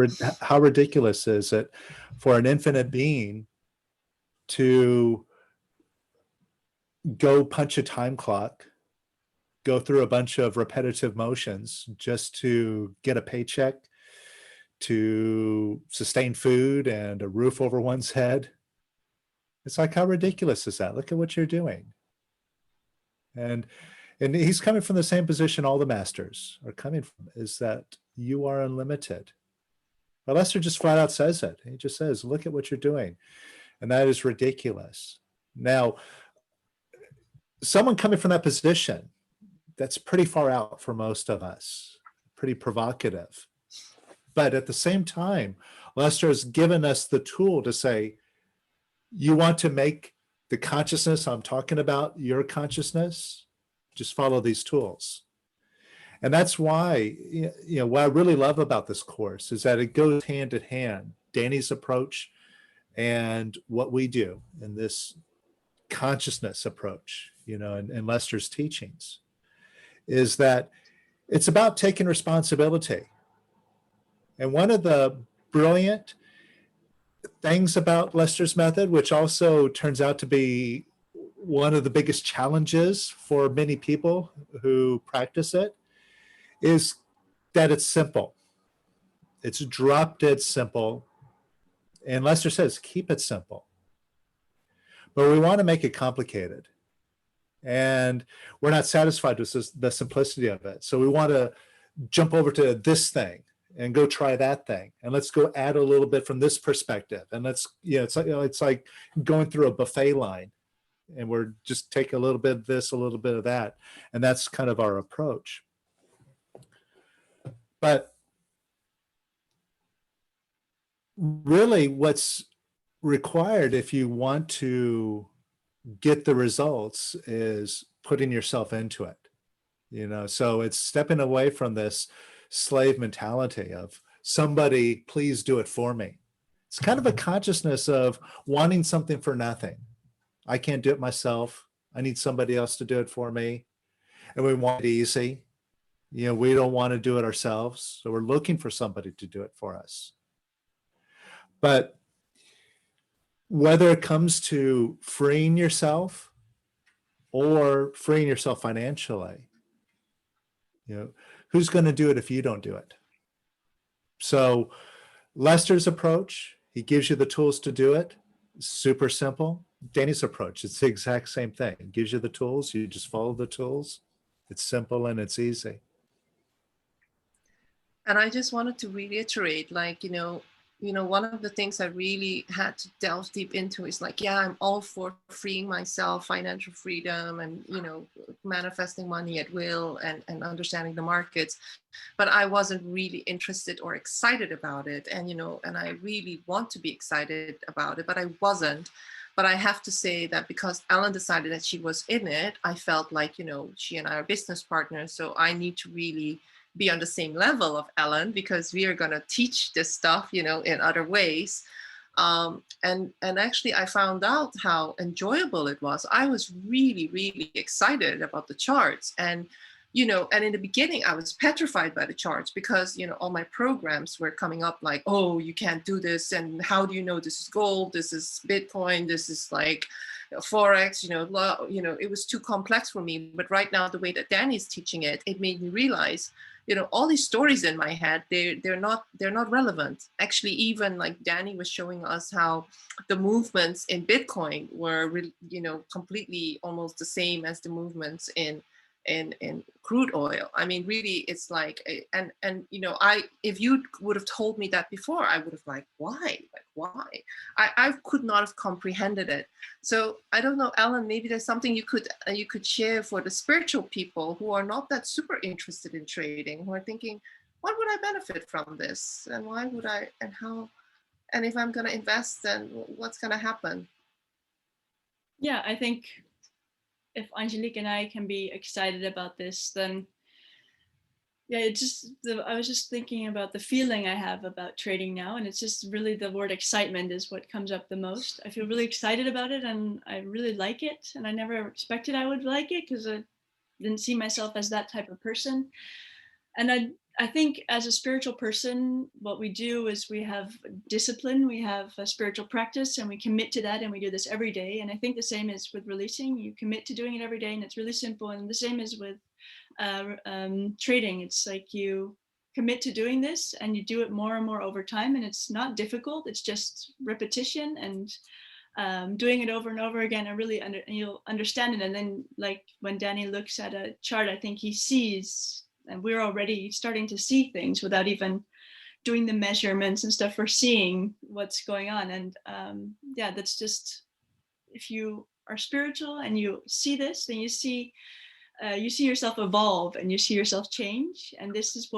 ridiculous is it for an infinite being to go punch a time clock, go through a bunch of repetitive motions just to get a paycheck, to sustain food and a roof over one's head? It's like, how ridiculous is that? Look at what you're doing. And he's coming from the same position all the masters are coming from, is that you are unlimited. But Lester just flat out says it. He just says, look at what you're doing. And that is ridiculous. Now, someone coming from that position, that's pretty far out for most of us, pretty provocative. But at the same time, Lester has given us the tool to say, you want to make the consciousness I'm talking about your consciousness, just follow these tools. And that's why, what I really love about this course is that it goes hand in hand, Danny's approach and what we do in this consciousness approach, and Lester's teachings, is that it's about taking responsibility. And one of the brilliant things about Lester's method, which also turns out to be one of the biggest challenges for many people who practice it, is that it's simple. It's drop dead simple. And Lester says, keep it simple. But we want to make it complicated. And we're not satisfied with the simplicity of it. So we want to jump over to this thing and go try that thing. And let's go add a little bit from this perspective. And let's, it's like going through a buffet line. And we're just take a little bit of this, a little bit of that. And that's kind of our approach. But really what's required if you want to get the results is putting yourself into it. So it's stepping away from this slave mentality of somebody, please do it for me. It's kind of a consciousness of wanting something for nothing. I can't do it myself. I need somebody else to do it for me. And we want it easy. We don't want to do it ourselves. So we're looking for somebody to do it for us. But whether it comes to freeing yourself or freeing yourself financially, who's going to do it if you don't do it? So Lester's approach, he gives you the tools to do it. Super simple. Danny's approach, it's the exact same thing. It gives you the tools, you just follow the tools. It's simple and it's easy. And I just wanted to reiterate, one of the things I really had to delve deep into is I'm all for freeing myself, financial freedom, and, manifesting money at will and understanding the markets. But I wasn't really interested or excited about it. And, and I really want to be excited about it, but I wasn't. But I have to say that because Ellen decided that she was in it, I felt like, you know, she and I are business partners. So I need to really be on the same level of Ellen, because we are going to teach this stuff, you know, in other ways. And actually I found out how enjoyable it was. I was really, really excited about the charts. And, you know, and in the beginning I was petrified by the charts, because, you know, all my programs were coming up like, oh, you can't do this. And how do you know this is gold? This is Bitcoin. This is like Forex, you know, it was too complex for me. But right now, the way that Danny's teaching it, it made me realize, you know, all these stories in my head, they're not relevant. Actually, even like Danny was showing us how the movements in Bitcoin were, you know, completely almost the same as the movements in crude oil. I mean, really, it's like, and you know, if you would have told me that before, I would have like, why? I could not have comprehended it. So I don't know, Ellen, maybe there's something you could share for the spiritual people who are not that super interested in trading, who are thinking, what would I benefit from this? And why would I, and how, and if I'm going to invest, then what's going to happen? Yeah, I think if Angelique and I can be excited about this, then yeah, I was just thinking about the feeling I have about trading now, and it's just really the word excitement is what comes up the most. I feel really excited about it, and I really like it, and I never expected I would like it because I didn't see myself as that type of person. And I think as a spiritual person, what we do is we have discipline, we have a spiritual practice, and we commit to that, and we do this every day. And I think the same is with releasing. You commit to doing it every day, and it's really simple. And the same is with trading. It's like you commit to doing this, and you do it more and more over time. And it's not difficult. It's just repetition and doing it over and over again. And you'll understand it. And then, like when Danny looks at a chart, I think he sees. And we're already starting to see things without even doing the measurements and stuff. We're seeing what's going on. And yeah, that's just, if you are spiritual and you see this, then you see yourself evolve and you see yourself change. And this is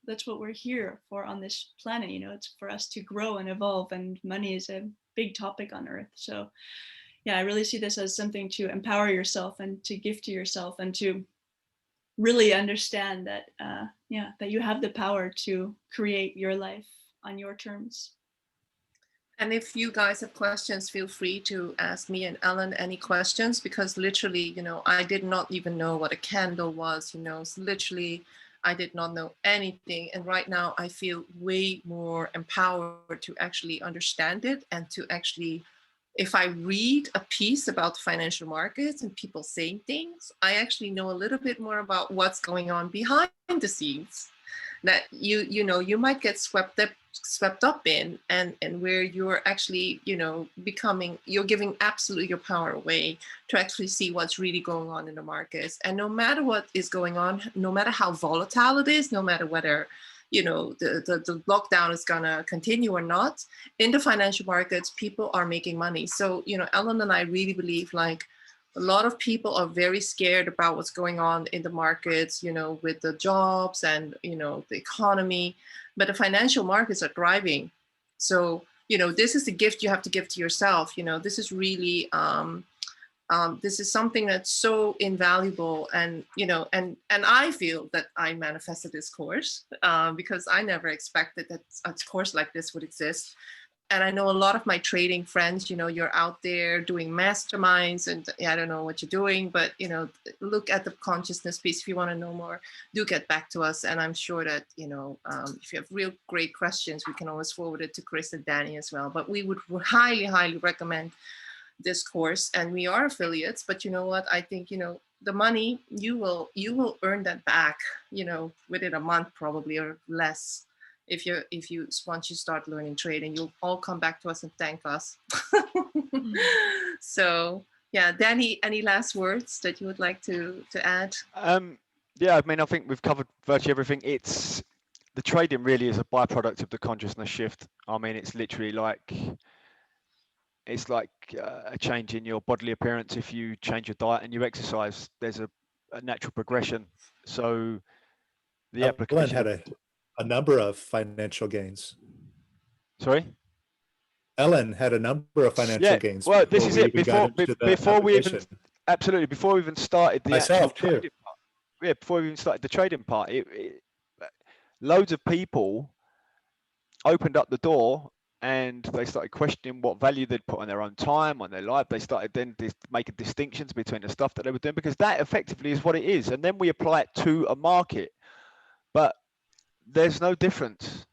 that's what we're here for on this planet. You know, it's for us to grow and evolve, and money is a big topic on earth. So yeah, I really see this as something to empower yourself and to give to yourself, and to really understand that that you have the power to create your life on your terms. And if you guys have questions, feel free to ask me and Ellen any questions, because literally, you know, I did not even know what a candle was, you know, so literally I did not know anything. And right now I feel way more empowered to actually understand it, and to actually, if I read a piece about financial markets and people saying things, I actually know a little bit more about what's going on behind the scenes that you know, you might get swept up in, and where you're actually, you know, you're giving absolutely your power away to actually see what's really going on in the markets. And no matter what is going on, no matter how volatile it is, no matter whether, you know, the lockdown is gonna continue or not, in the financial markets, people are making money. So, you know, Ellen and I really believe, like, a lot of people are very scared about what's going on in the markets, you know, with the jobs and, you know, the economy, but the financial markets are thriving. So, you know, this is the gift you have to give to yourself. You know, this is really, this is something that's so invaluable. And, you know, and I feel that I manifested this course because I never expected that a course like this would exist. And I know a lot of my trading friends, you know, you're out there doing masterminds, and I don't know what you're doing, but, you know, look at the consciousness piece. If you want to know more, do get back to us. And I'm sure that, you know, if you have real great questions, we can always forward it to Chris and Danny as well. But we would highly, highly recommend this course. And we are affiliates, but you know what? I think, you know, the money, you will earn that back, you know, within a month probably, or less. If you once you start learning trading, you'll all come back to us and thank us. So yeah, Danny, any last words that you would like to add? Yeah, I mean, I think we've covered virtually everything. It's the trading really is a byproduct of the consciousness shift. I mean, it's literally like a change in your bodily appearance. If you change your diet and you exercise, there's a natural progression. So the application had a number of financial gains. Sorry? Ellen had a number of financial Yeah, gains. well, this before is we it. even got into the Before we even, application. absolutely, before we even started the actual Myself too. trading part. Yeah, before we even started the trading part, loads of people opened up the door and they started questioning what value they'd put on their own time, on their life. They started then making distinctions between the stuff that they were doing, because that effectively is what it is. And then we apply it to a market, but there's no difference.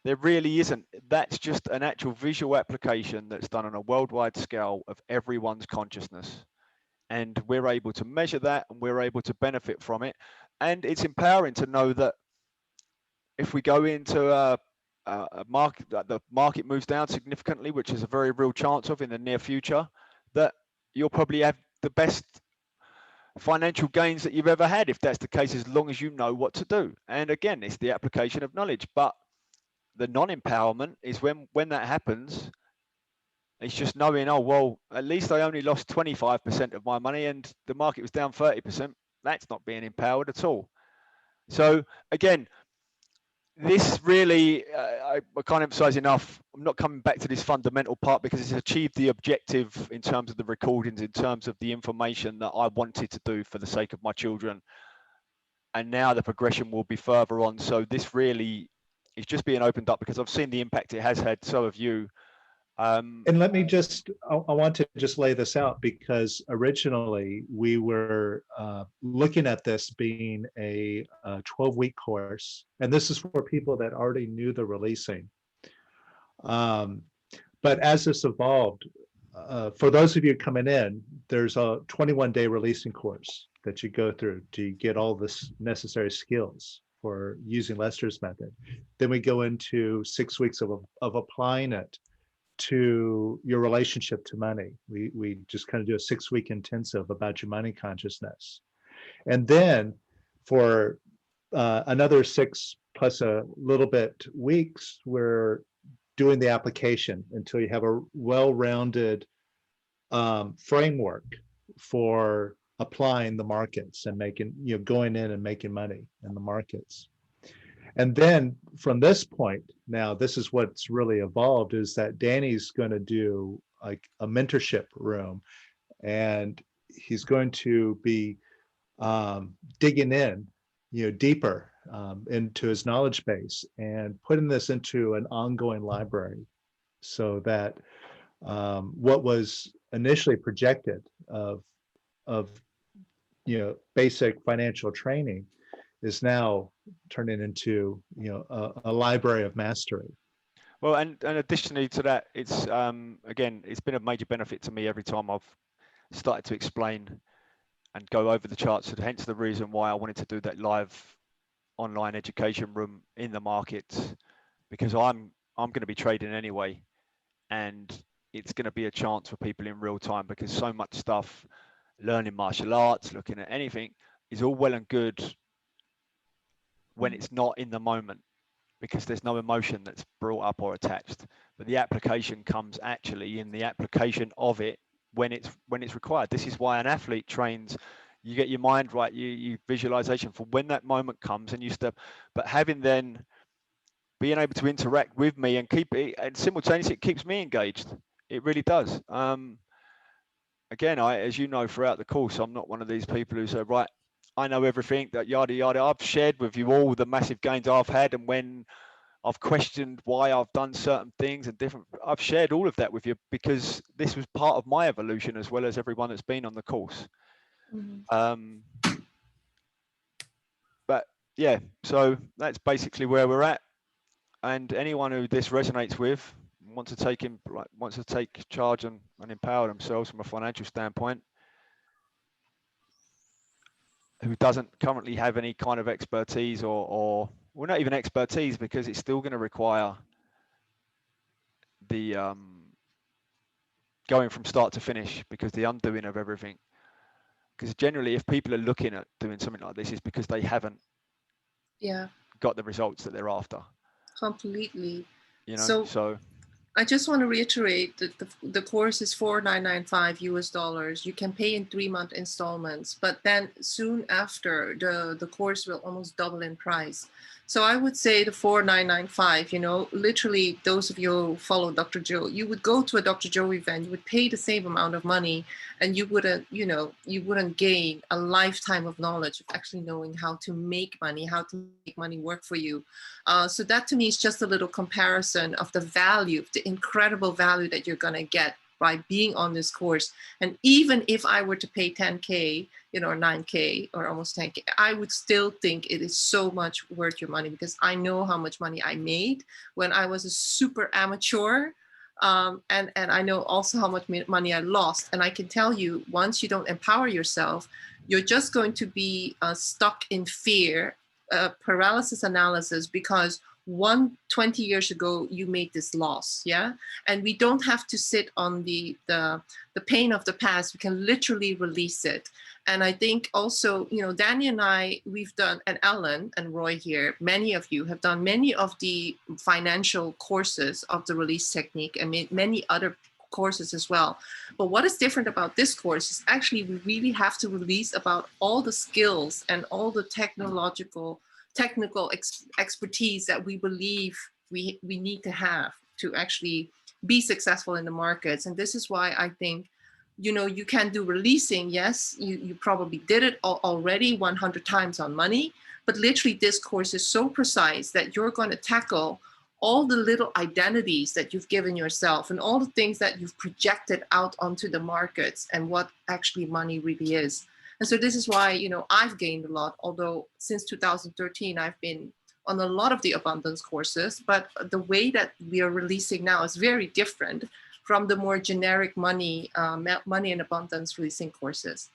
There really isn't. That's just an actual visual application that's done on a worldwide scale of everyone's consciousness. And we're able to measure that, and we're able to benefit from it. And it's empowering to know that if we go into a market, that the market moves down significantly, which is a very real chance of in the near future, that you'll probably have the best financial gains that you've ever had, if that's the case, as long as you know what to do. And again, it's the application of knowledge. But the non-empowerment is when that happens, it's just knowing, oh, well, at least I only lost 25% of my money and the market was down 30%. That's not being empowered at all. So again, this really, I can't emphasize enough, I'm not coming back to this fundamental part because it's achieved the objective in terms of the recordings, in terms of the information that I wanted to do for the sake of my children. And now the progression will be further on. So this really is just being opened up because I've seen the impact it has had, so have you. And let me just, I want to just lay this out, because originally we were looking at this being a 12-week course. And this is for people that already knew the releasing. But as this evolved, for those of you coming in, there's a 21-day releasing course that you go through to get all this necessary skills for using Lester's method. Then we go into 6 weeks of applying it to your relationship to money. We just kind of do a 6-week intensive about your money consciousness. And then for another 6 plus a little bit weeks, we're doing the application until you have a well-rounded framework for applying the markets and making, going in and making money in the markets. And then from this point, now this is what's really evolved, is that Danny's going to do like a mentorship room, and he's going to be digging in, deeper into his knowledge base and putting this into an ongoing library, so that what was initially projected of basic financial training is now turning into a library of mastery. Well, and additionally to that, it's again, it's been a major benefit to me every time I've started to explain and go over the charts, and hence the reason why I wanted to do that live online education room in the markets, because I'm going to be trading anyway, and it's going to be a chance for people in real time, because so much stuff, learning martial arts, looking at anything, is all well and good when it's not in the moment, because there's no emotion that's brought up or attached. But the application comes actually in the application of it when it's required. This is why an athlete trains. You get your mind right, you visualization for when that moment comes, and you step. But having then being able to interact with me and keep it, and simultaneously it keeps me engaged. It really does. Again, as you know, throughout the course, I'm not one of these people who say, right, I know everything, that yada yada. I've shared with you all the massive gains I've had, and when I've questioned why I've done certain things and different, I've shared all of that with you, because this was part of my evolution as well as everyone that's been on the course. Mhm. But yeah, so that's basically where we're at. And anyone who this resonates with wants to take charge and empower themselves from a financial standpoint, who doesn't currently have any kind of expertise or well, not even expertise, because it's still going to require the going from start to finish, because the undoing of everything. Because generally, if people are looking at doing something like this, it's because they haven't got the results that they're after. Completely. So I just want to reiterate that the course is $4,995 US. You can pay in 3-month installments, but then soon after, the course will almost double in price. So I would say the 4995, literally those of you who follow Dr. Joe, you would go to a Dr. Joe event, you would pay the same amount of money, and you wouldn't gain a lifetime of knowledge of actually knowing how to make money, how to make money work for you. So that to me is just a little comparison of the value, the incredible value that you're going to get by being on this course. And even if I were to pay 10K, or 9K or almost 10K, I would still think it is so much worth your money, because I know how much money I made when I was a super amateur. And I know also how much money I lost. And I can tell you, once you don't empower yourself, you're just going to be stuck in fear, paralysis analysis, because 20 years ago you made this loss. Yeah. And we don't have to sit on the pain of the past. We can literally release it. And I think also, Danny and I, we've done, and Ellen and Roy here, many of you have done many of the financial courses of the release technique, and many other courses as well. But what is different about this course is actually we really have to release about all the skills and all the technical expertise that we believe we need to have to actually be successful in the markets. And this is why I think, you can do releasing. Yes, you probably did it already 100 times on money, but literally this course is so precise that you're going to tackle all the little identities that you've given yourself and all the things that you've projected out onto the markets and what actually money really is. And so this is why, I've gained a lot, although since 2013, I've been on a lot of the abundance courses, but the way that we are releasing now is very different from the more generic money and abundance releasing courses.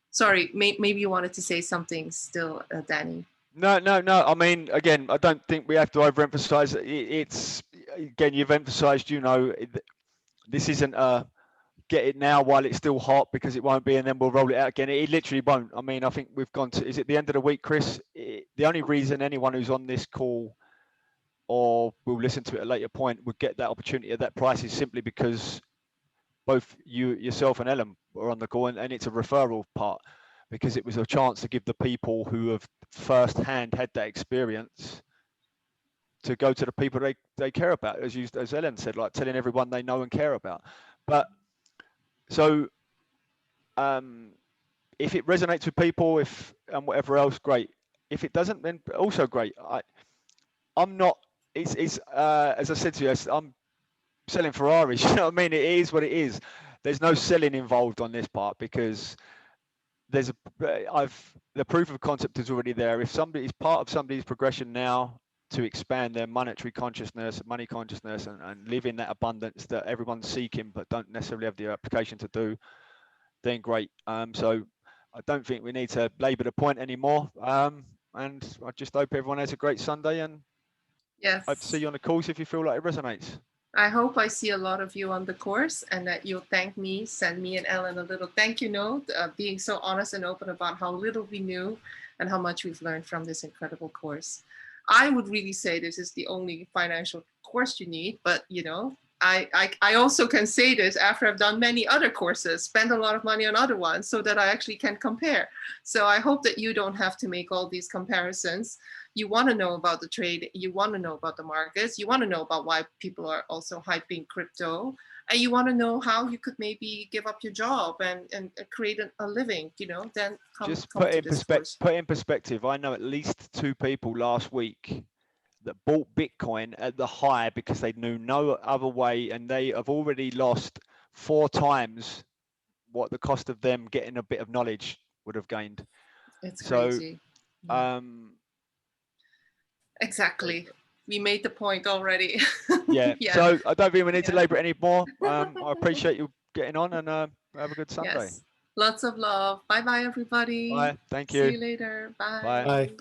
Sorry, maybe you wanted to say something still, Danny. No. I mean, again, I don't think we have to overemphasize it. It's, again, you've emphasized, this isn't get it now while it's still hot, because it won't be, and then we'll roll it out again. It literally won't. I mean, I think we've gone to, is it the end of the week, Chris? The only reason anyone who's on this call or will listen to it at a later point would get that opportunity at that price is simply because both yourself and Ellen were on the call, and it's a referral part, because it was a chance to give the people who have firsthand had that experience to go to the people they care about, as Ellen said, like telling everyone they know and care about. But so if it resonates with people, and whatever else, great. If it doesn't, then also great. I'm not, it's as I said to you, I'm selling Ferraris. You know what I mean? It is what it is. There's no selling involved on this part, because the proof of concept is already there. If somebody is part of somebody's progression now to expand their monetary consciousness, money consciousness, and live in that abundance that everyone's seeking but don't necessarily have the application to do, then great. So I don't think we need to labour the point anymore. And I just hope everyone has a great Sunday, and yes, hope to see you on the calls if you feel like it resonates. I hope I see a lot of you on the course, and that you'll thank me, send me and Ellen a little thank you note, being so honest and open about how little we knew and how much we've learned from this incredible course. I would really say this is the only financial course you need, but I also can say this after I've done many other courses, spend a lot of money on other ones, so that I actually can compare. So I hope that you don't have to make all these comparisons. You want to know about the trade, you want to know about the markets, you want to know about why people are also hyping crypto, and you want to know how you could maybe give up your job and create a living, then come put to this course. Put in perspective, I know at least 2 people last week that bought Bitcoin at the high because they knew no other way, and they have already lost 4 times what the cost of them getting a bit of knowledge would have gained. It's crazy. So, exactly. We made the point already. Yeah. So I don't think we need to labour it anymore. I appreciate you getting on, and have a good Sunday. Yes. Lots of love. Bye bye, everybody. Bye. Thank you. See you later. Bye. Bye. Bye.